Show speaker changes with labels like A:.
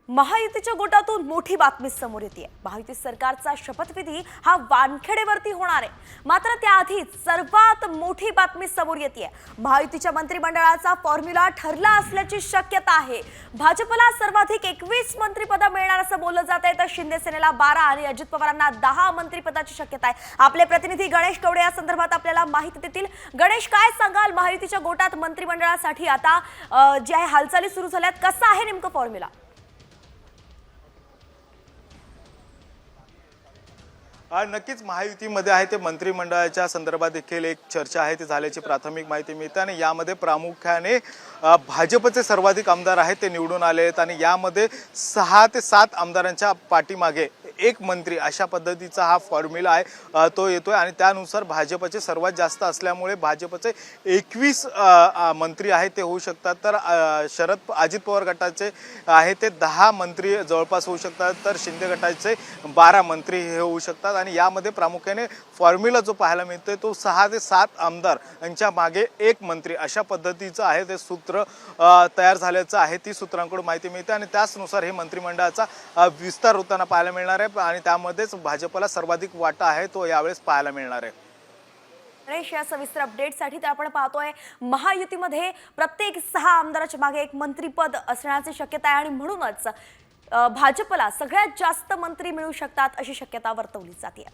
A: महायुतीच्या गोटातून मोठी बातमी समोर येते। महायुती सरकारचा शपथविधी हा वानखेडेवरती होणार आहे। मात्र त्याआधीच सर्वात मोठी बातमी समोर येते। महायुतीच्या मंत्रिमंडळाचा फॉर्म्युला ठरला असल्याची शक्यता आहे। भाजपला सर्वाधिक 21 मंत्रिपद मिळणार असं बोललं जात आहे, तर शिंदे सेनेला 12 आणि अजित पवारांना 10 मंत्रिपदाची शक्यता आहे। आपले प्रतिनिधी गणेश कवडे या संदर्भात आपल्याला माहिती देतील। गणेश, काय सांगाल महायुतीच्या गोटात मंत्रिमंडळासाठी आता जे आहे हालचाली सुरू झाल्यात, कसं आहे नेमकं फॉर्म्युला?
B: नक्कीच महायुतीमध्ये आहे ते मंत्रिमंडळाच्या संदर्भात देखील एक चर्चा आहे ती झाल्याची प्राथमिक माहिती मिळते आणि यामध्ये प्रामुख्याने भाजपचे सर्वाधिक आमदार आहेत ते निवडून आले आहेत आणि यामध्ये 6 ते 7 आमदारांच्या पाठीमागे एक मंत्री अशा पद्धतीचा हा फॉर्म्युला आहे तो येतोय आणि त्यानुसार भाजपचे सर्वात जास्त असल्यामुळे भाजपचे 21 मंत्री आहेत ते होऊ शकतात, तर अजित पवार गटाचे आहे ते 10 मंत्री जवळपास होऊ शकतात, तर शिंदे गटाचे 12 मंत्री हे होऊ शकतात आणि यामध्ये प्रामुख्याने फॉर्म्युला जो पाहायला मिळतोय तो 6 ते 7 आमदार यांच्या मागे एक मंत्री अशा पद्धतीचं आहे ते सूत्र तयार झाल्याचं आहे। ती सूत्रांकडून माहिती मिळते आणि त्याचनुसार हे मंत्रिमंडळाचा विस्तार होताना पाहायला मिळणार आहे आणि त्यामध्येच भाजपला सर्वाधिक वाटा आहे तो यावेळेस पाहायला मिळणार आहे।
A: गणेश, या सविस्तर अपडेटसाठी तर आपण पाहतोय महायुतीमध्ये प्रत्येक 6 आमदाराच्या मागे एक मंत्रिपद असण्याची शक्यता आहे आणि म्हणूनच भाजपला सगळ्यात जास्त मंत्री मिळू शकतात अशी शक्यता वर्तवली जाते।